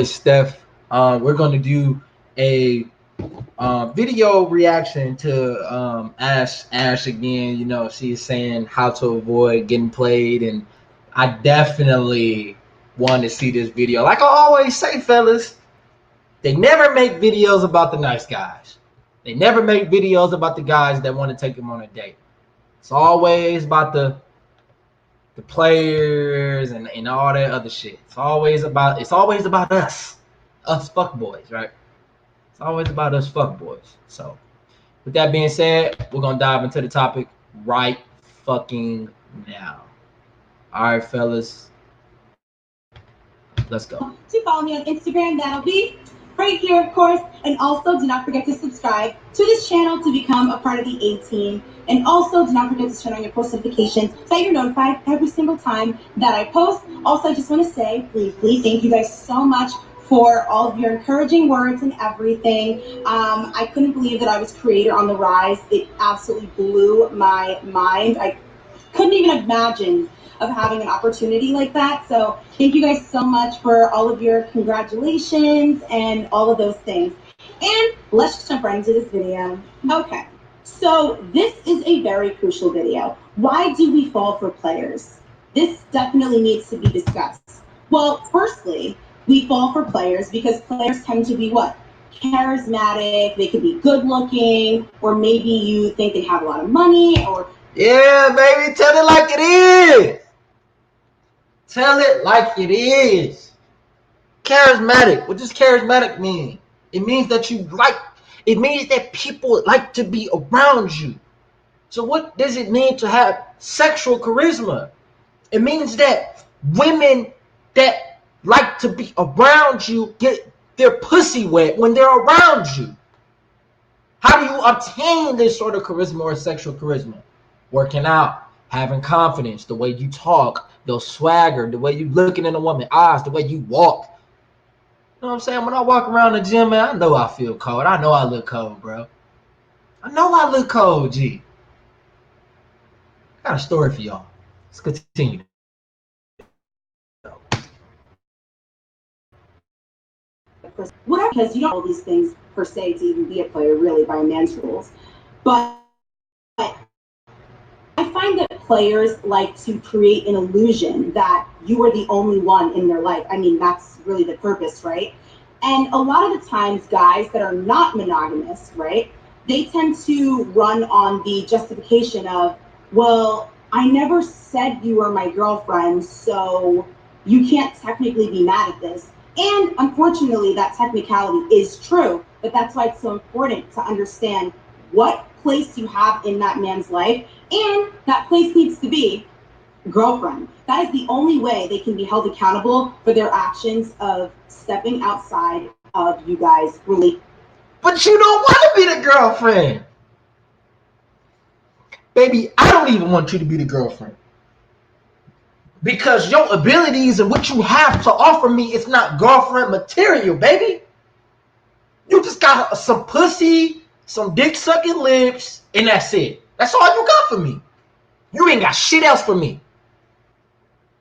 Steph. We're going to do a video reaction to Ash again. You know, she's saying how to avoid getting played, and I definitely want to see this video. Like I always say, fellas, they never make videos about the nice guys. They never make videos about the guys that want to take them on a date. It's always about the players and all that other shit. It's always about us fuck boys, right? It's always about us fuck boys. So with that being said, we're gonna dive into the topic right fucking now. All right, fellas, let's go. To follow me on Instagram, that'll be right here, of course. And also, do not forget to subscribe to this channel to become a part of the A team. And also, do not forget to turn on your post notifications so that you're notified every single time that I post. Also, I just want to say, please, thank you guys so much for all of your encouraging words and everything. I couldn't believe that I was creator on the rise. It absolutely blew my mind. I couldn't even imagine of having an opportunity like that. So thank you guys so much for all of your congratulations and all of those things. And let's just jump right into this video. Okay, so this is a very crucial video. Why do we fall for players? This definitely needs to be discussed. Well, firstly, we fall for players because players tend to be what? Charismatic, they could be good looking, or maybe you think they have a lot of money, or Yeah, baby, tell it like it is. Tell it like it is. Charismatic. What does charismatic mean? It means that you like. It means that people like to be around you. So what does it mean to have sexual charisma? It means that women that like to be around you get their pussy wet when they're around you. How do you obtain this sort of charisma or sexual charisma? Working out, having confidence, the way you talk, the swagger, the way you looking in a woman's eyes, the way you walk. You know what I'm saying? When I walk around the gym, man, I know I feel cold. I know I look cold, bro. I know I look cold, G. I got a story for y'all. Let's continue. whatever, because you don't all these things per se to even be a player, really, by a man's rules. But I find that players like to create an illusion that you are the only one in their life. I mean, that's really the purpose, right? And a lot of the times, guys that are not monogamous, right, they tend to run on the justification of, well, I never said you were my girlfriend, so you can't technically be mad at this. And unfortunately, that technicality is true, but that's why it's so important to understand what place you have in that man's life, and that place needs to be girlfriend. That is the only way they can be held accountable for their actions of stepping outside of you guys' really. But you don't want to be the girlfriend. Baby, I don't even want you to be the girlfriend. Because your abilities and what you have to offer me is not girlfriend material, baby. You just got some pussy, some dick sucking lips, and that's it. That's all you got for me. You ain't got shit else for me.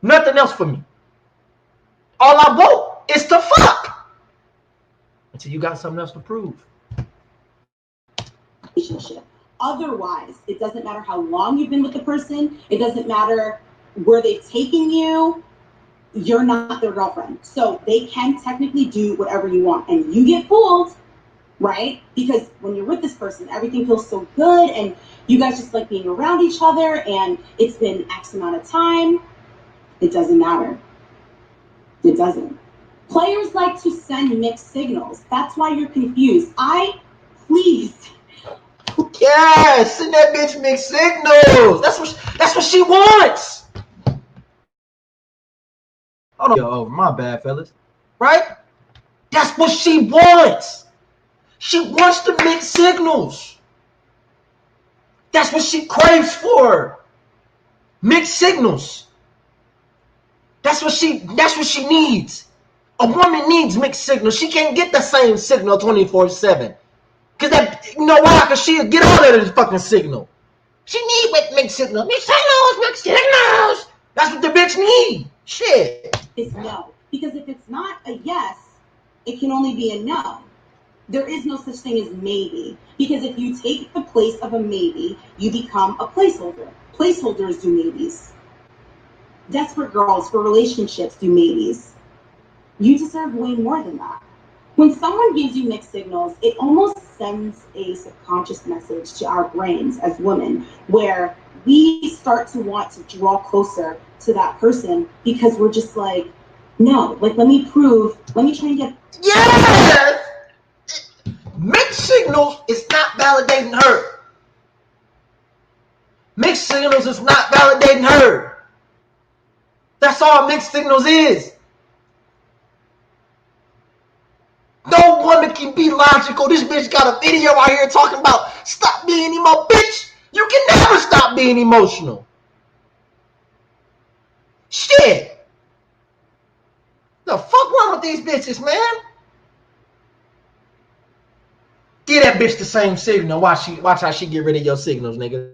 Nothing else for me. All I want is to fuck. Until you got something else to prove. Relationship. Otherwise, it doesn't matter how long you've been with the person, it doesn't matter where they've taken you, you're not their girlfriend. So they can technically do whatever you want. And you get fooled, right? Because when you're with this person, everything feels so good and you guys just like being around each other and it's been X amount of time. It doesn't matter. It doesn't. Players like to send mixed signals. That's why you're confused. Please. Yeah, send that bitch mixed signals. That's what she wants. Hold on, yo, my bad, fellas. Right? That's what she wants. She wants the mixed signals. That's what she craves for. Mixed signals. That's what she needs. A woman needs mixed signals. She can't get the same signal 24/7. Cause that, you know why? Cause she'll get all of this fucking signal. She need mixed signals. Mixed signals, mixed signals. That's what the bitch need. Shit. It's no. Because if it's not a yes, It can only be a no. There is no such thing as maybe, because if you take the place of a maybe, you become a placeholder. Placeholders do maybes. Desperate girls for relationships do maybes. You deserve way more than that. When someone gives you mixed signals, it almost sends a subconscious message to our brains as women, where we start to want to draw closer to that person because we're just like, no, like, let me try and get. Yes! Mixed signals is not validating her. Mixed signals is not validating her. That's all mixed signals is. No woman can be logical. This bitch got a video out here talking about stop being emo. Bitch, you can never stop being emotional. Shit. The fuck wrong with these bitches, man? Give that bitch the same signal. Watch how she get rid of your signals, nigga.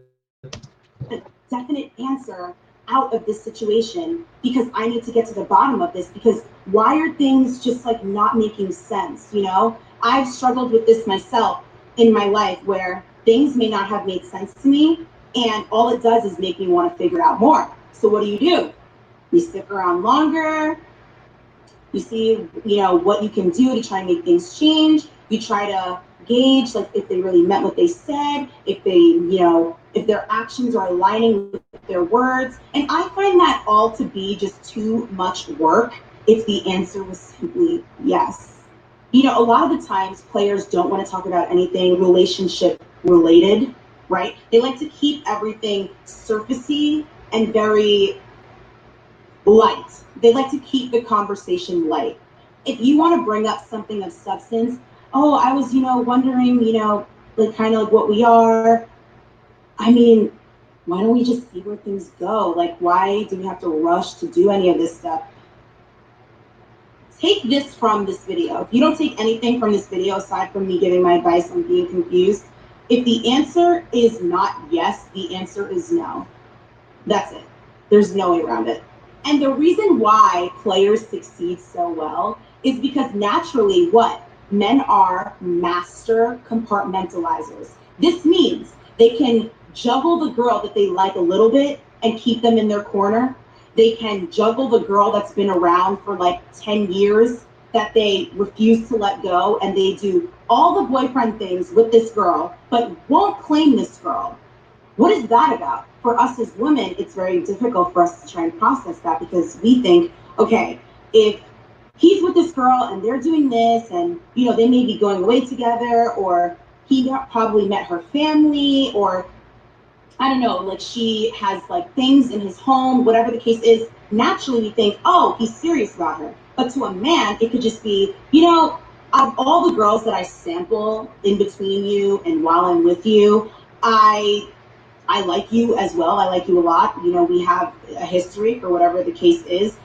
A definite answer out of this situation, because I need to get to the bottom of this, because why are things just like not making sense? You know, I've struggled with this myself in my life, where things may not have made sense to me, and all it does is make me want to figure out more. So what do? You stick around longer. You see, you know, what you can do to try and make things change. You try to gauge, like, if they really meant what they said, if they, you know, if their actions are aligning with their words. And I find that all to be just too much work if the answer was simply yes. You know, a lot of the times players don't want to talk about anything relationship related, right? They like to keep everything surfacey and very light. They like to keep the conversation light. If you want to bring up something of substance, oh, I was, you know, wondering, you know, like, kind of like what we are. I mean, why don't we just see where things go? Like, why do we have to rush to do any of this stuff? Take this from this video. If you don't take anything from this video aside from me giving my advice on being confused, if the answer is not yes, the answer is no. That's it. There's no way around it. And the reason why players succeed so well is because naturally, what? Men are master compartmentalizers. This means they can juggle the girl that they like a little bit and keep them in their corner. They can juggle the girl that's been around for like 10 years that they refuse to let go, and they do all the boyfriend things with this girl, but won't claim this girl. What is that about? For us as women, it's very difficult for us to try and process that, because we think, okay, if he's with this girl and they're doing this, and, you know, they may be going away together, or he probably met her family, or I don't know, like, she has like things in his home, whatever the case is, naturally we think, oh, he's serious about her. But to a man, it could just be, you know, of all the girls that I sample in between you and while I'm with you, I like you as well. I like you a lot. You know, we have a history for whatever the case is.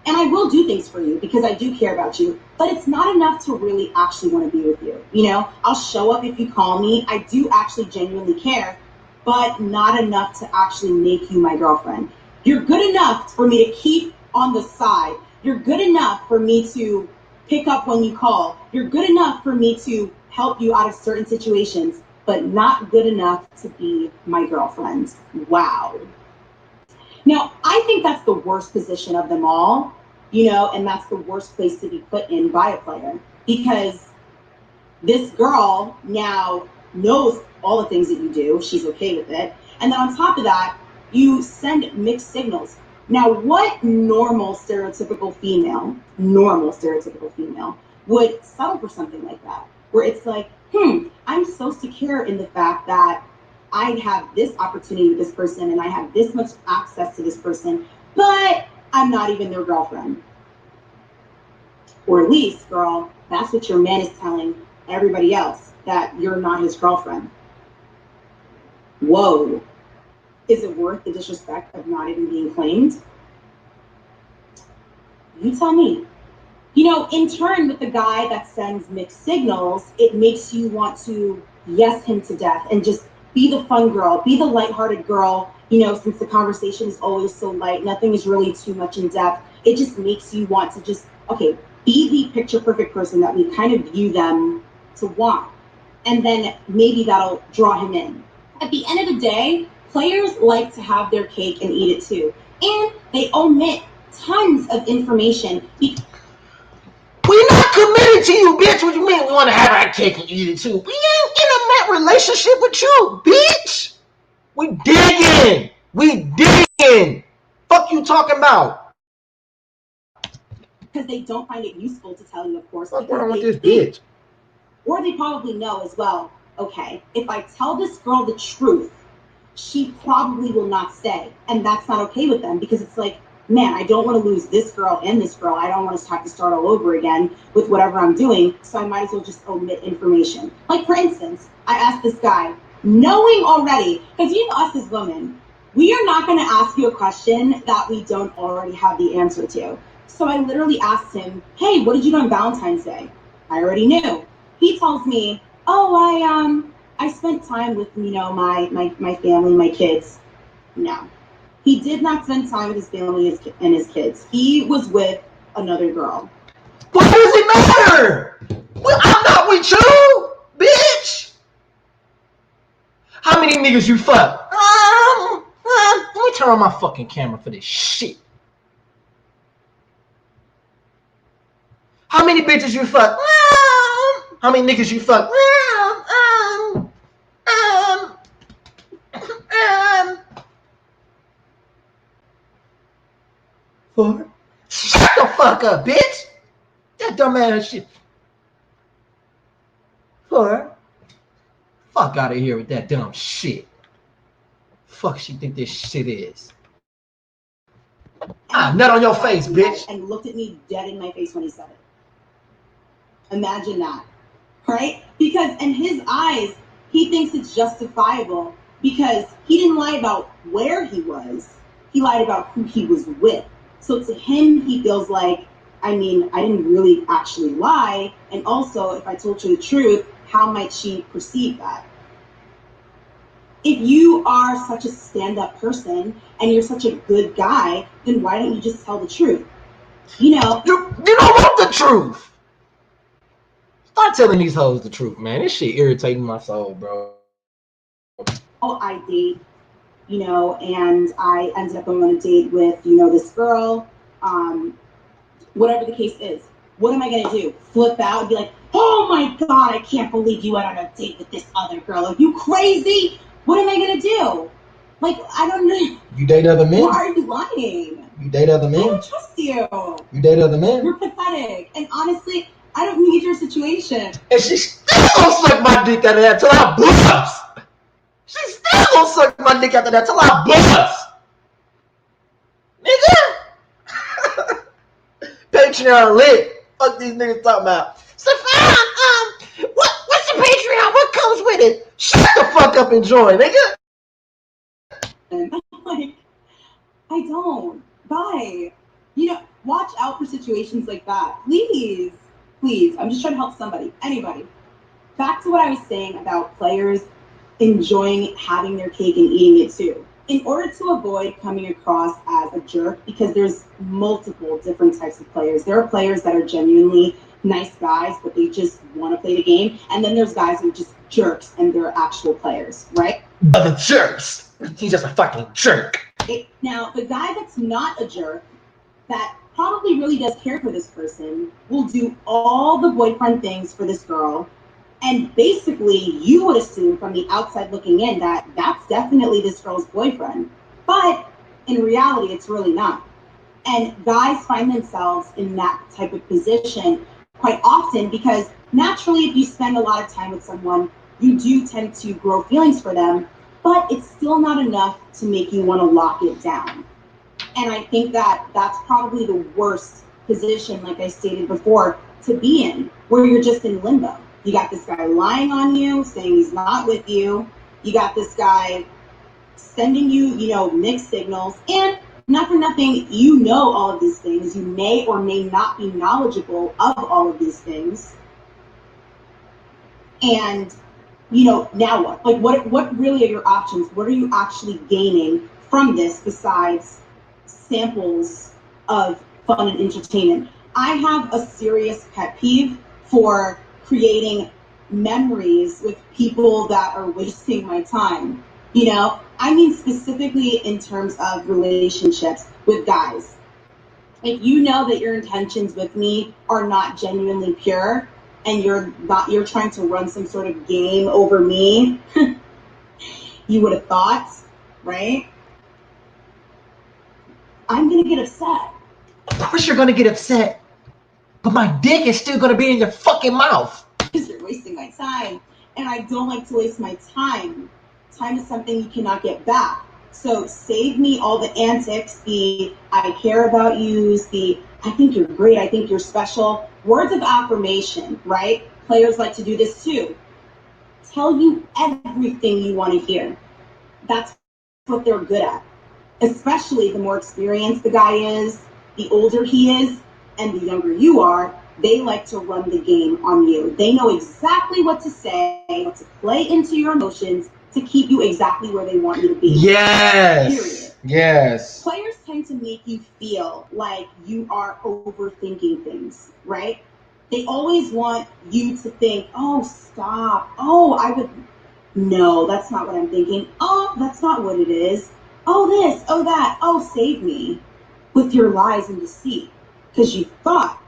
And I will do things for you because I do care about you. But it's not enough to really actually want to be with you. You know, I'll show up if you call me. I do actually genuinely care, but not enough to actually make you my girlfriend. You're good enough for me to keep on the side. You're good enough for me to pick up when you call. You're good enough for me to help you out of certain situations, but not good enough to be my girlfriend. Wow. Now, I think that's the worst position of them all, you know, and that's the worst place to be put in by a player, because this girl now knows all the things that you do. She's okay with it. And then on top of that, you send mixed signals. Now, what normal stereotypical female would settle for something like that? Where it's like, I'm so secure in the fact that I have this opportunity with this person and I have this much access to this person, but I'm not even their girlfriend. Or at least, girl, that's what your man is telling everybody else, that you're not his girlfriend. Whoa. Is it worth the disrespect of not even being claimed? You tell me. You know, in turn, with the guy that sends mixed signals, it makes you want to yes him to death and just be the fun girl, be the lighthearted girl. You know, since the conversation is always so light, nothing is really too much in depth. It just makes you want to just, okay, be the picture perfect person that we kind of view them to want. And then maybe that'll draw him in. At the end of the day, players like to have their cake and eat it too. And they omit tons of information. We're not committed to you, bitch. What you mean we want to have our cake and eat it too? We ain't in a relationship with you, bitch. We digging. We digging. Fuck you talking about? Because they don't find it useful to tell you, of course. What's wrong with this bitch? Or they probably know as well, okay, if I tell this girl the truth, she probably will not stay. And that's not okay with them because it's like, man, I don't want to lose this girl and this girl. I don't want to have to start all over again with whatever I'm doing. So I might as well just omit information. Like, for instance, I asked this guy, knowing already, because you know us as women, we are not going to ask you a question that we don't already have the answer to. So I literally asked him, hey, what did you do on Valentine's Day? I already knew. He tells me, oh, I spent time with, you know, my family, my kids. No. He did not spend time with his family and his kids. He was with another girl. What does it matter? Well, I'm not with you, bitch. How many niggas you fuck? Let me turn on my fucking camera for this shit. How many bitches you fuck? How many niggas you fuck? Four. Shut the fuck up, bitch. That dumb ass shit. Four. Fuck out of here with that dumb shit. Fuck she think this shit is. Nut on your face, bitch. And looked at me dead in my face when he said it. Imagine that, right? Because in his eyes, he thinks it's justifiable because he didn't lie about where he was. He lied about who he was with. So to him, he feels like, I mean, I didn't really actually lie. And also, if I told you the truth, how might she perceive that? If you are such a stand-up person and you're such a good guy, then why don't you just tell the truth? You know, you don't want the truth. Start telling these hoes the truth, man. This shit irritating my soul, bro. I date, you know, and I ended up going on a date with, you know, this girl, whatever the case is. What am I gonna do? Flip out and be like, oh my God, I can't believe you went on a date with this other girl. Are you crazy? What am I gonna do? Like, I don't know. You date other men? Why are you lying? You date other men? I don't trust you. You date other men? You're pathetic. And honestly, I don't need your situation. And she still gonna suck my dick out of that till I bust. She still gonna suck my dick out of that till I bust. Nigga. Patreon lit. Fuck these niggas talking about. Stefan, what's the Patreon? What comes with it? Shut the fuck up and join, nigga. And I'm like, I don't. Bye. You know, watch out for situations like that. Please. Please. I'm just trying to help somebody. Anybody. Back to what I was saying about players enjoying having their cake and eating it too. In order to avoid coming across as a jerk, because there's multiple different types of players. There are players that are genuinely nice guys, but they just want to play the game. And then there's guys who are just jerks and they're actual players, right? But the jerks. He's just a fucking jerk. Now, the guy that's not a jerk, that probably really does care for this person, will do all the boyfriend things for this girl. And basically, you would assume from the outside looking in that that's definitely this girl's boyfriend. But in reality, it's really not. And guys find themselves in that type of position quite often because naturally, if you spend a lot of time with someone, you do tend to grow feelings for them, but it's still not enough to make you want to lock it down. And I think that that's probably the worst position, like I stated before, to be in, where you're just in limbo. You got this guy lying on you, saying he's not with you. You got this guy sending you, you know, mixed signals. And not for nothing, you know all of these things. You may or may not be knowledgeable of all of these things. And, you know, now what? Like, what really are your options? What are you actually gaining from this besides samples of fun and entertainment? I have a serious pet peeve for creating memories with people that are wasting my time. You know, I mean specifically in terms of relationships with guys. If you know that your intentions with me are not genuinely pure and you're trying to run some sort of game over me, you would have thought, right? I'm gonna get upset. Of course you're gonna get upset, but my dick is still gonna be in your fucking mouth. Because you're wasting my time. And I don't like to waste my time. Time is something you cannot get back. So save me all the antics, the I care about you, the I think you're great, I think you're special. Words of affirmation, right? Players like to do this too. Tell you everything you want to hear. That's what they're good at. Especially the more experienced the guy is, the older he is, and the younger you are, they like to run the game on you. They know exactly what to say, what to play into your emotions to keep you exactly where they want you to be. Yes. Period. Yes. Players tend to make you feel like you are overthinking things, right? They always want you to think, oh, stop. Oh, no, that's not what I'm thinking. Oh, that's not what it is. Oh, this, oh, that. Oh, save me with your lies and deceit. Because you thought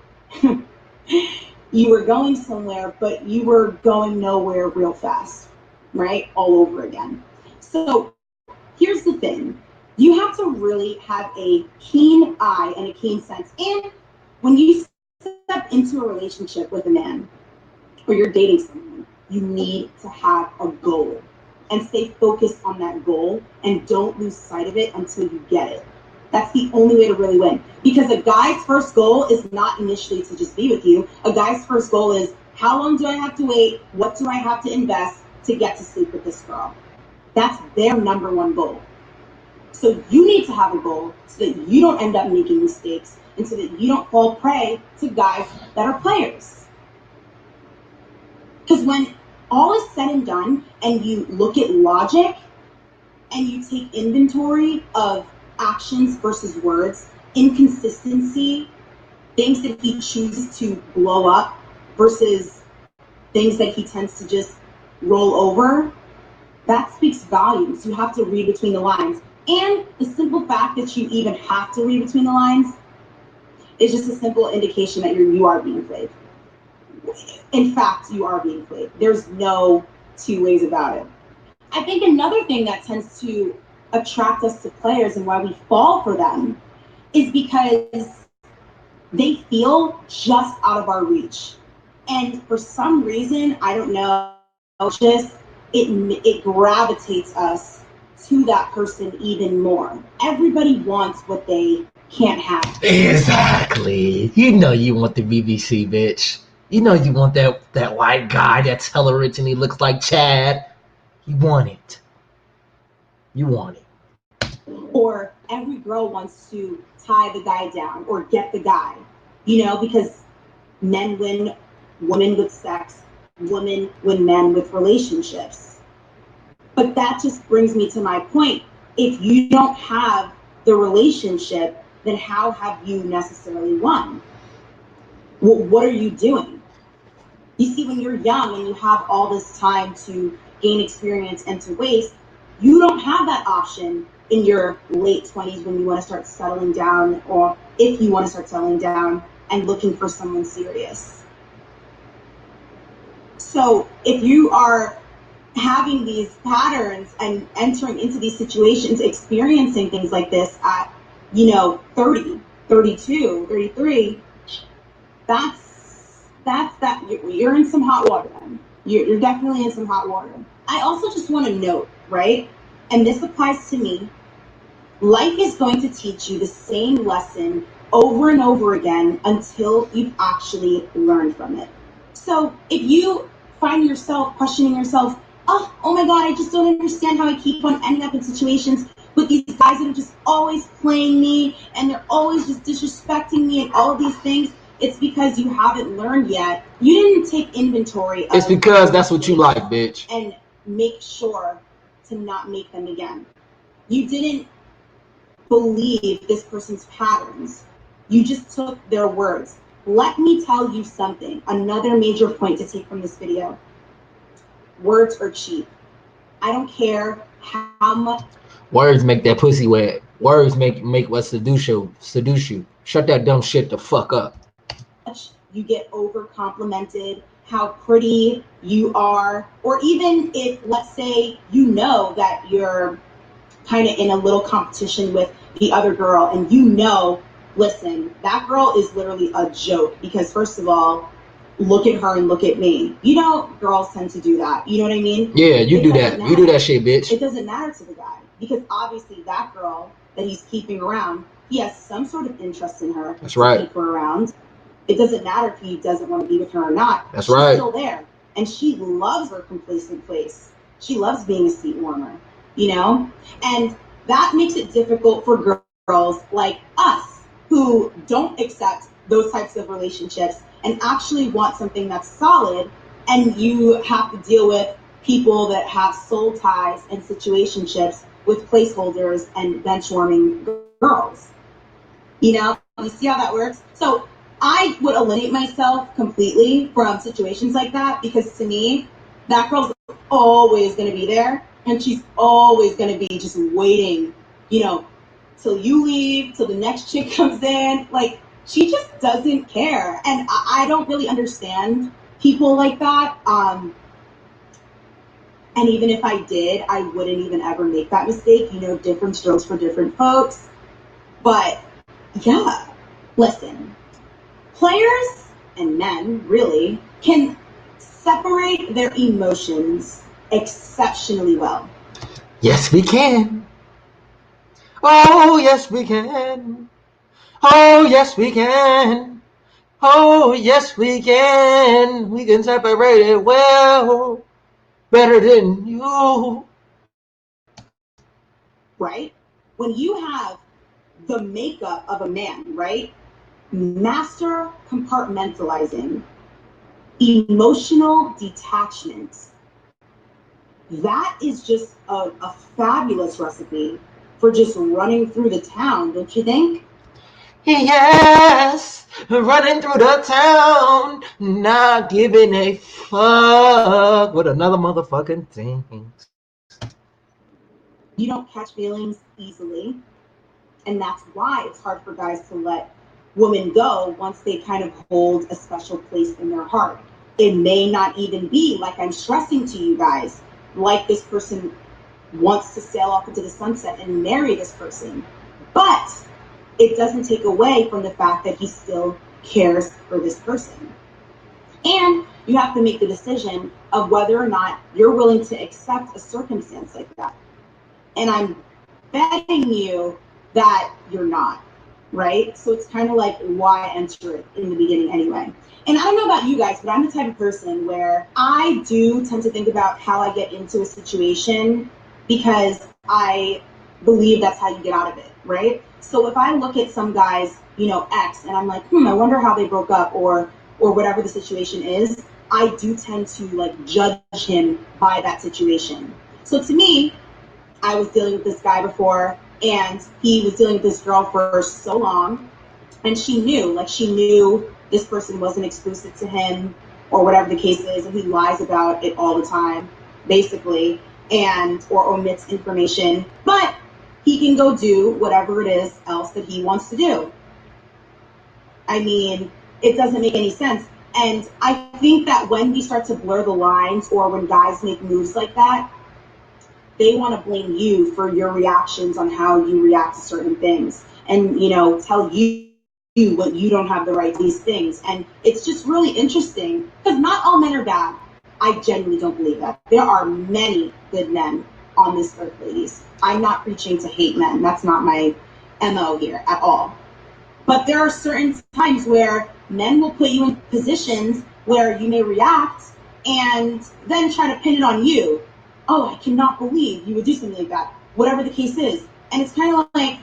you were going somewhere, but you were going nowhere real fast, right? All over again. So here's the thing. You have to really have a keen eye and a keen sense. And when you step into a relationship with a man or you're dating someone, you need to have a goal and stay focused on that goal and don't lose sight of it until you get it. That's the only way to really win. Because a guy's first goal is not initially to just be with you. A guy's first goal is, how long do I have to wait? What do I have to invest to get to sleep with this girl? That's their number one goal. So you need to have a goal so that you don't end up making mistakes and so that you don't fall prey to guys that are players. Because when all is said and done and you look at logic and you take inventory of actions versus words, inconsistency, things that he chooses to blow up versus things that he tends to just roll over, that speaks volumes. You have to read between the lines. And the simple fact that you even have to read between the lines is just a simple indication that you are being played. In fact, you are being played. There's no two ways about it. I think another thing that tends to attract us to players and why we fall for them is because they feel just out of our reach. And for some reason, I don't know, just it gravitates us to that person even more. Everybody wants what they can't have. Exactly. You know you want the BBC bitch. You know you want that white guy that's hella rich and he looks like Chad. You want it. You want it. Or every girl wants to tie the guy down or get the guy, you know, because men win women with sex, women win men with relationships. But that just brings me to my point. If you don't have the relationship, then how have you necessarily won? What are you doing? You see, when you're young and you have all this time to gain experience and to waste, you don't have that option in your late 20s when you want to start settling down, or if you want to start settling down and looking for someone serious. So if you are having these patterns and entering into these situations, experiencing things like this at, 30, 32, 33, you're in some hot water then. You're definitely in some hot water. I also just want to note, right, and this applies to me, life is going to teach you the same lesson over and over again until you've actually learned from it. So if you find yourself questioning yourself, oh my God, I just don't understand how I keep on ending up in situations with these guys that are just always playing me and they're always just disrespecting me and all of these things, it's because you haven't learned yet. You didn't take inventory of It's because that's what you like, bitch. And make sure to not make them again. You didn't believe this person's patterns. You just took their words. let me tell you something. Another major point to take from this video. Words are cheap. I don't care how much. Words make that pussy wet. Words make what seduce you. Shut that dumb shit the fuck up. You get over complimented, how pretty you are, or even if, let's say, you know that you're kind of in a little competition with the other girl, and you know, listen, that girl is literally a joke, because first of all, look at her and look at me. You know, girls tend to do that. You know what I mean? Yeah, you do that. You do that shit, bitch. It doesn't matter to the guy, because obviously that girl that he's keeping around, he has some sort of interest in her. That's right. Keep her around. It doesn't matter if he doesn't want to be with her or not. That's right. She's still there. And she loves her complacent place. She loves being a seat warmer, you know? And that makes it difficult for girls like us who don't accept those types of relationships and actually want something that's solid. And you have to deal with people that have soul ties and situationships with placeholders and bench warming girls. You know, you see how that works? So I would eliminate myself completely from situations like that, because to me, that girl's always going to be there, and she's always going to be just waiting, you know, till you leave, till the next chick comes in. Like, she just doesn't care. And I don't really understand people like that. And even if I did, I wouldn't even ever make that mistake. You know, different strokes for different folks. But yeah, listen. Players and men, really, can separate their emotions exceptionally well. Yes, we can. Oh, yes, we can. Oh, yes, we can. Oh, yes, we can. We can separate it well. Better than you. Right? When you have the makeup of a man, right? Master compartmentalizing, emotional detachment. That is just a fabulous recipe for just running through the town, don't you think? Yes, running through the town, not giving a fuck with another motherfucking thing. You don't catch feelings easily, and that's why it's hard for guys to let women go once they kind of hold a special place in their heart. It may not even be, like I'm stressing to you guys, like this person wants to sail off into the sunset and marry this person. But it doesn't take away from the fact that he still cares for this person. And you have to make the decision of whether or not you're willing to accept a circumstance like that. And I'm betting you that you're not, right? So it's kind of like, why enter it in the beginning anyway? And I don't know about you guys, but I'm the type of person where I do tend to think about how I get into a situation, because I believe that's how you get out of it, right? So if I look at some guys, you know, ex, and I'm like, I wonder how they broke up, or whatever the situation is, I do tend to like judge him by that situation. So to me, I was dealing with this guy before, and he was dealing with this girl for so long, and she knew this person wasn't exclusive to him, or whatever the case is, and he lies about it all the time, basically, or omits information, but he can go do whatever it is else that he wants to do. I mean, it doesn't make any sense. And I think that when we start to blur the lines, or when guys make moves like that, they want to blame you for your reactions on how you react to certain things, and, you know, tell you what you don't have the right to these things. And it's just really interesting, because not all men are bad. I genuinely don't believe that. There are many good men on this earth, ladies. I'm not preaching to hate men. That's not my MO here at all. But there are certain times where men will put you in positions where you may react and then try to pin it on you. Oh, I cannot believe you would do something like that, whatever the case is. And it's kind of like,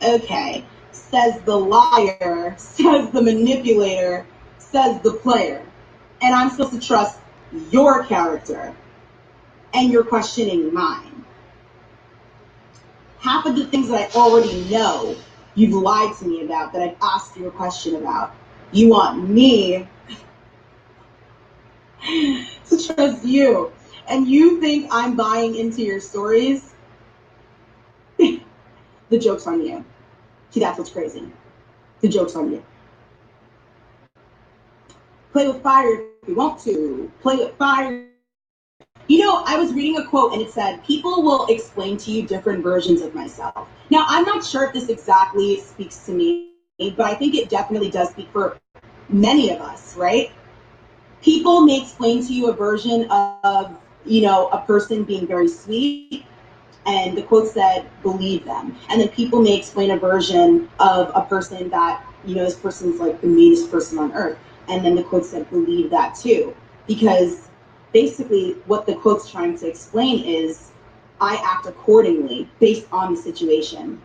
okay, says the liar, says the manipulator, says the player. And I'm supposed to trust your character, and you're questioning mine. Half of the things that I already know, you've lied to me about, that I've asked you a question about. You want me to trust you. And you think I'm buying into your stories? The joke's on you. See, that's what's crazy. The joke's on you. Play with fire if you want to. Play with fire. You know, I was reading a quote and it said, people will explain to you different versions of myself. Now, I'm not sure if this exactly speaks to me, but I think it definitely does speak for many of us, right? People may explain to you a version of, you know, a person being very sweet, and the quote said, believe them. And then people may explain a version of a person that, you know, this person's like the meanest person on earth. And then the quote said, believe that too. Because basically what the quote's trying to explain is, I act accordingly based on the situation.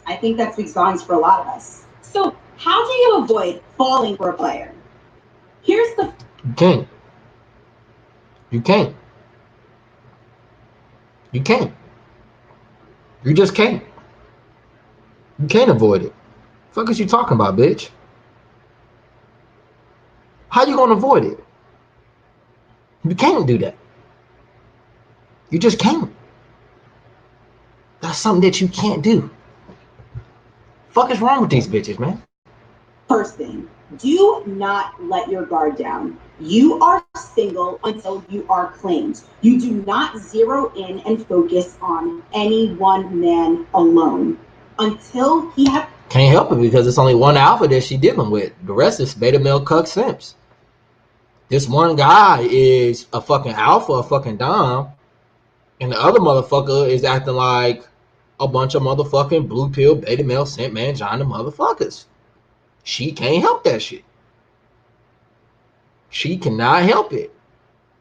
I think that speaks volumes for a lot of us. So how do you avoid falling for a player? Here's the... You can't. You can't. You can't. You just can't. You can't avoid it. Fuck is you talking about, bitch? How you gonna avoid it? You can't do that. You just can't. That's something that you can't do. Fuck is wrong with these bitches, man? First thing, do not let your guard down. You are single until you are claimed. You do not zero in and focus on any one man alone until he has... Can't help it because it's only one alpha that she dealing with. The rest is beta male cuck simps. This one guy is a fucking alpha, a fucking dom, and the other motherfucker is acting like a bunch of motherfucking blue pill beta male simp mangina motherfuckers. She can't help that shit. She cannot help it.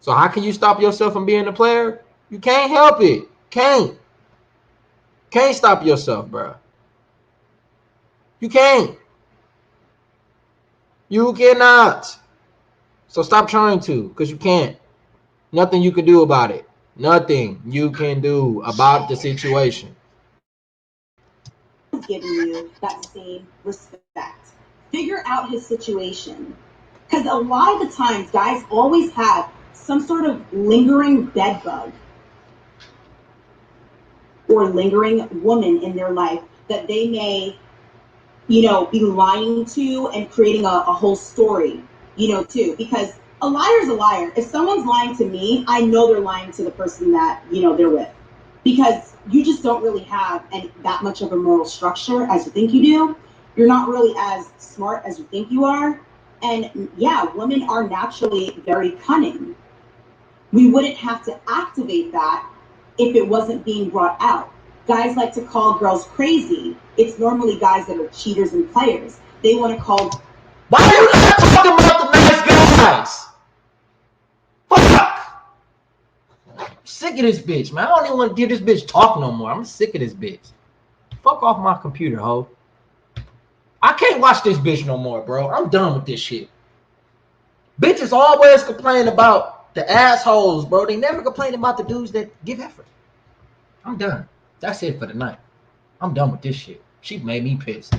So how can you stop yourself from being a player? You can't help it. Can't stop yourself, bro. You can't. You cannot. So stop trying to, because you can't. Nothing you can do about it. Nothing you can do about the situation. Giving you that same respect. Figure out his situation. Because a lot of the times, guys always have some sort of lingering bed bug or lingering woman in their life that they may, you know, be lying to and creating a whole story, you know, too. Because a liar's a liar. If someone's lying to me, I know they're lying to the person that, you know, they're with. Because you just don't really have that much of a moral structure as you think you do. You're not really as smart as you think you are. And yeah, women are naturally very cunning. We wouldn't have to activate that if it wasn't being brought out. Guys like to call girls crazy. It's normally guys that are cheaters and players. They want to call... Why are you not talking about the nice guys? Fuck! I'm sick of this bitch, man. I don't even want to give this bitch talk no more. I'm sick of this bitch. Fuck off my computer, ho. I can't watch this bitch no more, bro. I'm done with this shit. Bitches always complain about the assholes, bro. They never complain about the dudes that give effort. I'm done. That's it for the night. I'm done with this shit. She made me pissed.